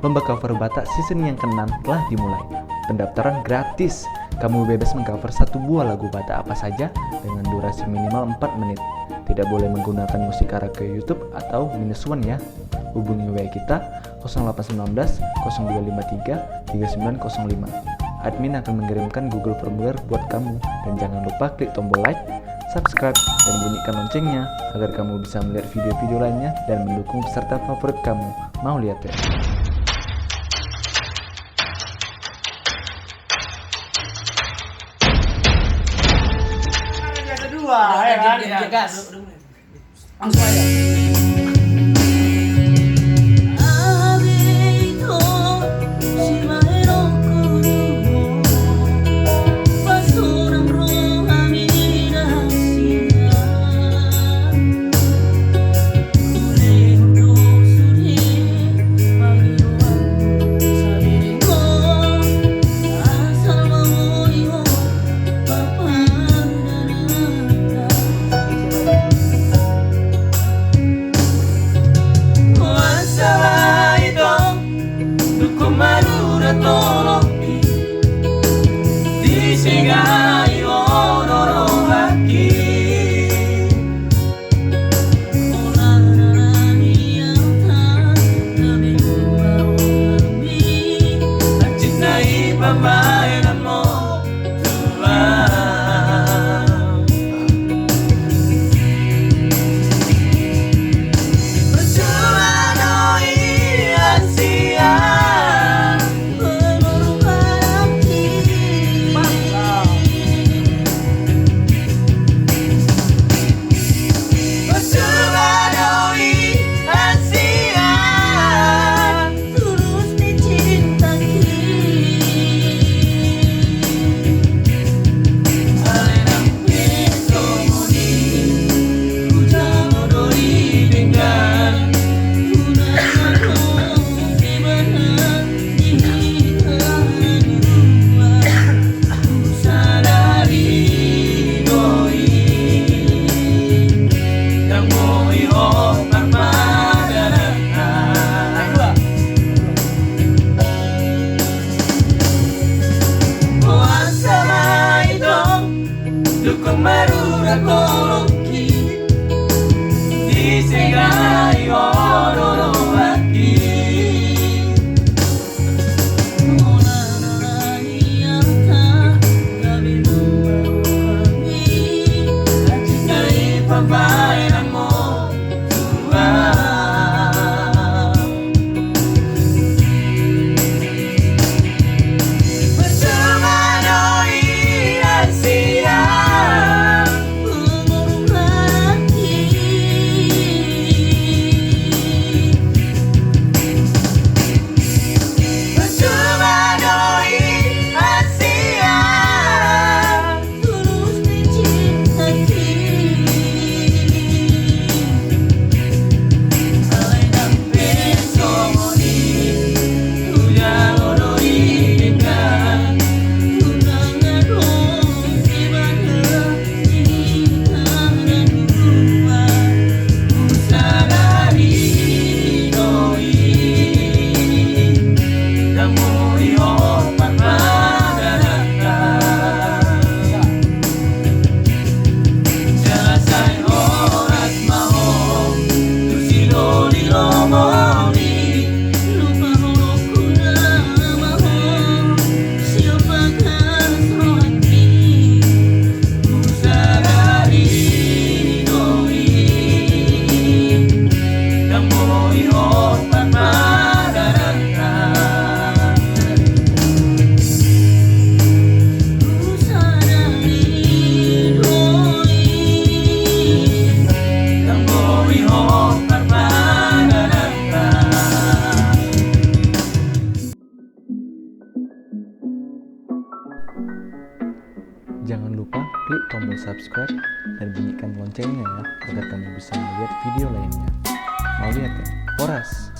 Lomba cover Batak season yang ke-6 telah dimulai. Pendaftaran gratis. Kamu bebas mengcover satu buah lagu Batak apa saja dengan durasi minimal 4 menit. Tidak boleh menggunakan musik karaoke YouTube atau -1 ya. Hubungi WA kita 0819 0253 3905. Admin akan mengirimkan Google Formulir buat kamu. Dan jangan lupa klik tombol like, subscribe, dan bunyikan loncengnya agar kamu bisa melihat video-video lainnya dan mendukung peserta favorit kamu. Mau lihat ya? Kedua, ya kan? Gas. Langsung aja. Jangan lupa klik tombol subscribe dan bunyikan loncengnya ya, agar kamu bisa melihat video lainnya. Mau lihat ya? Horas!